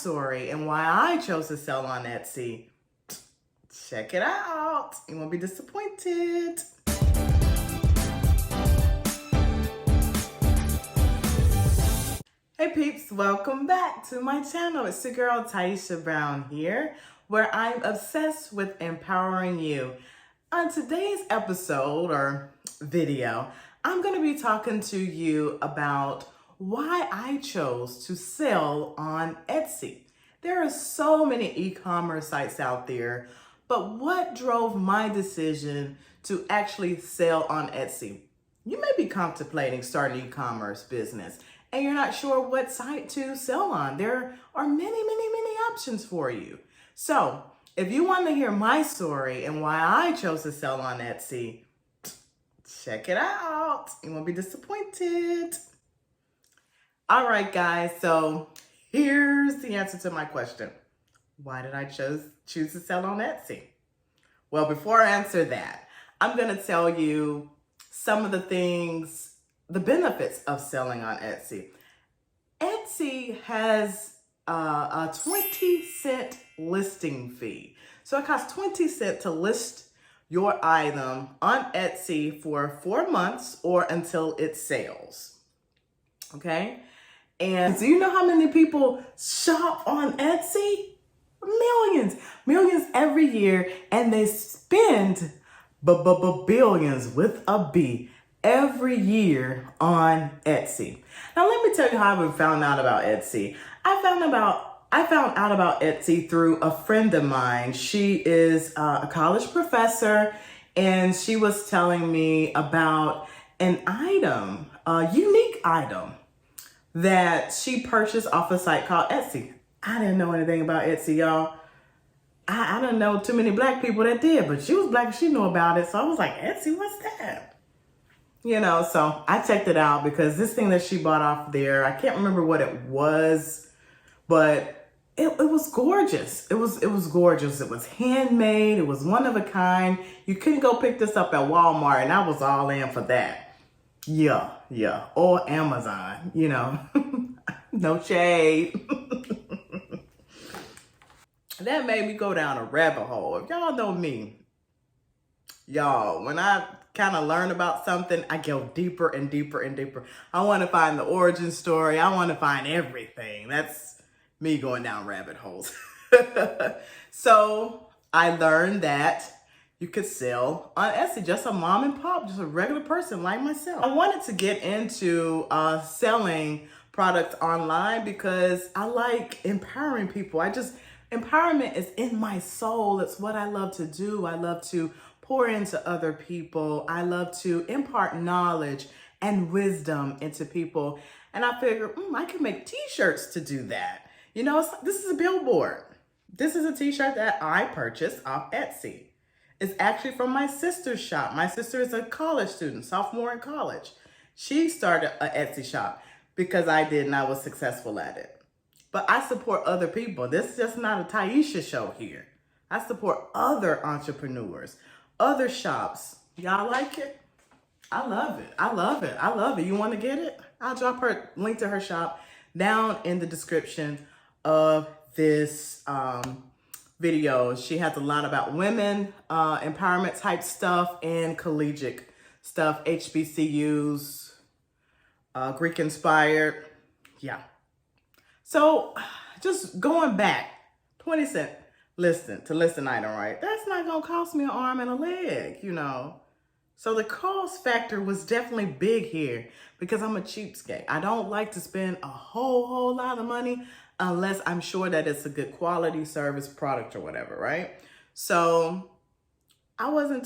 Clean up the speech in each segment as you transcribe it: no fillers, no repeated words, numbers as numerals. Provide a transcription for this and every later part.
story and why I chose to sell on Etsy. Check it out. You won't be disappointed. Hey peeps, welcome back to my channel. It's your girl Tyechia Brown here, where I'm obsessed with empowering you. On today's episode or video, I'm going to be talking to you about why I chose to sell on Etsy. There are so many e-commerce sites out there, but what drove my decision to actually sell on Etsy? You may be contemplating starting an e-commerce business and you're not sure what site to sell on. There are many options for you. So if you want to hear my story and why I chose to sell on Etsy, check it out. You won't be disappointed. All right, guys, so here's the answer to my question. Why did I choose to sell on Etsy? Well, before I answer that, I'm going to tell you some of the benefits of selling on Etsy. Etsy has a 20-cent listing fee. So it costs 20 cents to list your item on Etsy for 4 months or until it sells. Okay? And do you know how many people shop on Etsy? Millions every year, and they spend billions with a B every year on Etsy. Now let me tell you how I found out about Etsy. I found out about Etsy through a friend of mine. She is a college professor, and she was telling me about an item, a unique item that she purchased off a site called Etsy. I didn't know anything about Etsy, y'all. I don't know too many black people that did, but she was black and she knew about it. So I was like, Etsy, what's that? So I checked it out because this thing that she bought off there, I can't remember what it was, but it was gorgeous. It was gorgeous. It was handmade. It was one of a kind. You couldn't go pick this up at Walmart, and I was all in for that. Yeah. Or Amazon, no shade. That made me go down a rabbit hole. If y'all know me, when I kind of learn about something, I go deeper and deeper and deeper. I want to find the origin story. I want to find everything. That's me going down rabbit holes. So I learned that you could sell on Etsy, just a mom and pop, just a regular person like myself. I wanted to get into selling products online because I like empowering people. Empowerment is in my soul. It's what I love to do. I love to pour into other people. I love to impart knowledge and wisdom into people. And I figured, I can make t-shirts to do that. This is a billboard. This is a t-shirt that I purchased off Etsy. It's actually from my sister's shop. My sister is a college student, sophomore in college. She started an Etsy shop because I did, and I was successful at it. But I support other people. This is just not a Tyechia show here. I support other entrepreneurs, other shops. Y'all like it? I love it. You want to get it? I'll drop her link to her shop down in the description of this video. She has a lot about women, empowerment type stuff, and collegiate stuff, HBCUs, Greek inspired. Yeah. So just going back, 20 cent listing item, right? That's not going to cost me an arm and a leg, So the cost factor was definitely big here because I'm a cheapskate. I don't like to spend a whole lot of money unless I'm sure that it's a good quality service, product, or whatever, right? So I wasn't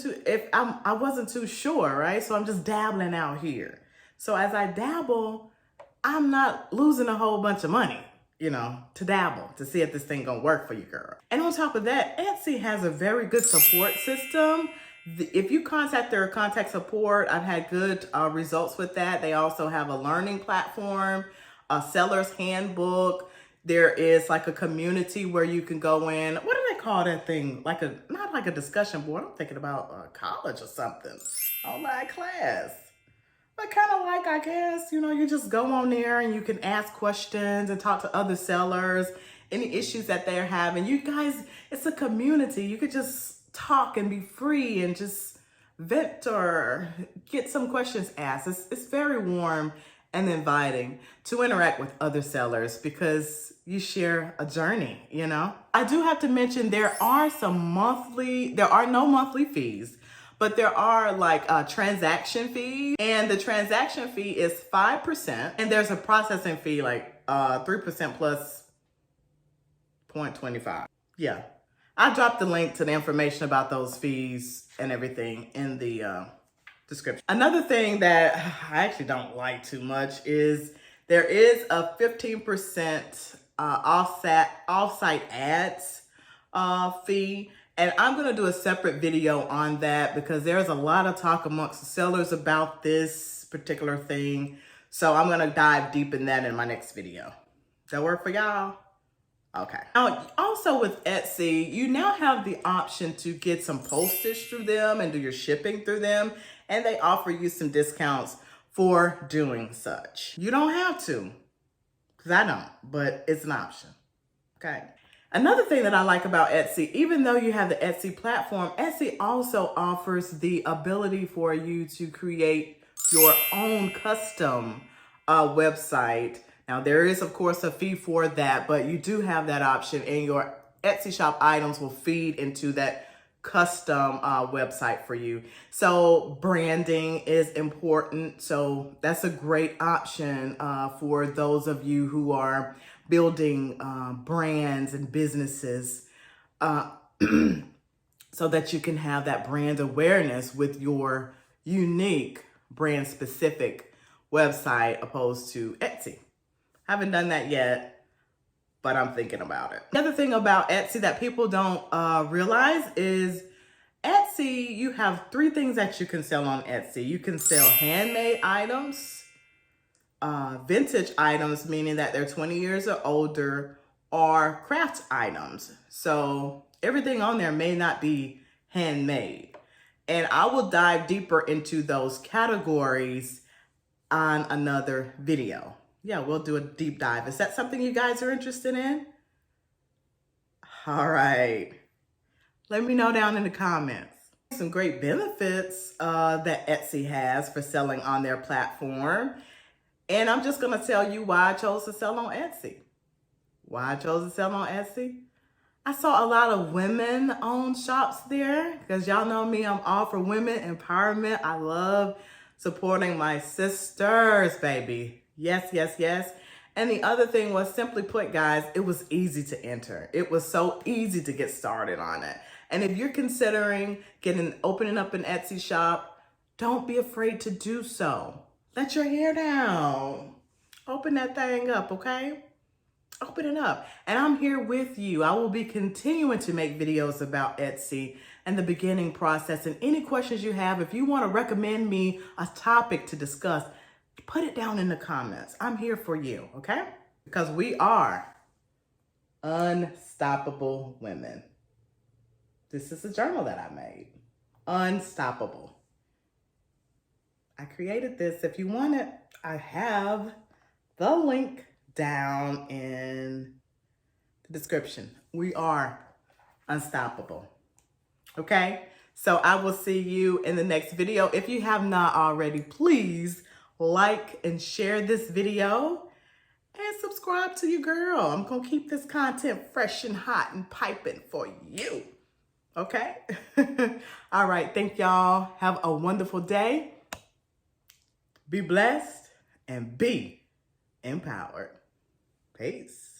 too sure, right? So I'm just dabbling out here. So as I dabble, I'm not losing a whole bunch of money, to dabble, to see if this thing gonna work for you, girl. And on top of that, Etsy has a very good support system. If you contact their contact support, I've had good results with that. They also have a learning platform, a seller's handbook. There is like a community where you can go in. What do they call that thing? Not like a discussion board. I'm thinking about college or something. Online class. But kind of I guess, you just go on there and you can ask questions and talk to other sellers any issues that they're having. You guys, it's a community. You could just talk and be free and just vent or get some questions asked. It's very warm and inviting to interact with other sellers because you share a journey, you know? I do have to mention there are no monthly fees, but there are like transaction fees, and the transaction fee is 5%, and there's a processing fee like 3% plus 0.25. Yeah. I dropped the link to the information about those fees and everything in the description. Another thing that I actually don't like too much is there is a 15% offsite ads fee. And I'm going to do a separate video on that because there's a lot of talk amongst the sellers about this particular thing. So I'm going to dive deep in that in my next video. Does that work for y'all? Okay. Now, also with Etsy, you now have the option to get some postage through them and do your shipping through them. And they offer you some discounts for doing such. You don't have to, because I don't, but it's an option. Okay. Another thing that I like about Etsy, even though you have the Etsy platform, Etsy also offers the ability for you to create your own custom website. Now, there is, of course, a fee for that, but you do have that option, and your Etsy shop items will feed into that custom website for you. So branding is important. So that's a great option for those of you who are building brands and businesses so that you can have that brand awareness with your unique brand specific website opposed to Etsy. Haven't done that yet, but I'm thinking about it. The other thing about Etsy that people don't realize is Etsy, you have 3 things that you can sell on Etsy. You can sell handmade items, vintage items, meaning that they're 20 years or older, or craft items. So everything on there may not be handmade. And I will dive deeper into those categories on another video. Yeah, we'll do a deep dive. Is that something you guys are interested in? All right. Let me know down in the comments. Some great benefits that Etsy has for selling on their platform. And I'm just going to tell you why I chose to sell on Etsy. Why I chose to sell on Etsy? I saw a lot of women-owned shops there because y'all know me, I'm all for women empowerment. I love supporting my sisters, baby. Yes, yes, yes. And the other thing was, simply put, guys, it was easy to enter. It was so easy to get started on it. And if you're considering opening up an Etsy shop, don't be afraid to do so. Let your hair down. Open that thing up, okay? Open it up. And I'm here with you. I will be continuing to make videos about Etsy and the beginning process. And any questions you have, if you want to recommend me a topic to discuss, put it down in the comments. I'm here for you, okay? Because we are unstoppable women. This is a journal that I made. Unstoppable. I created this. If you want it, I have the link down in the description. We are unstoppable. Okay? So I will see you in the next video. If you have not already, please like and share this video and subscribe to your girl. I'm going to keep this content fresh and hot and piping for you. Okay? All right. Thank y'all. Have a wonderful day. Be blessed and be empowered. Peace.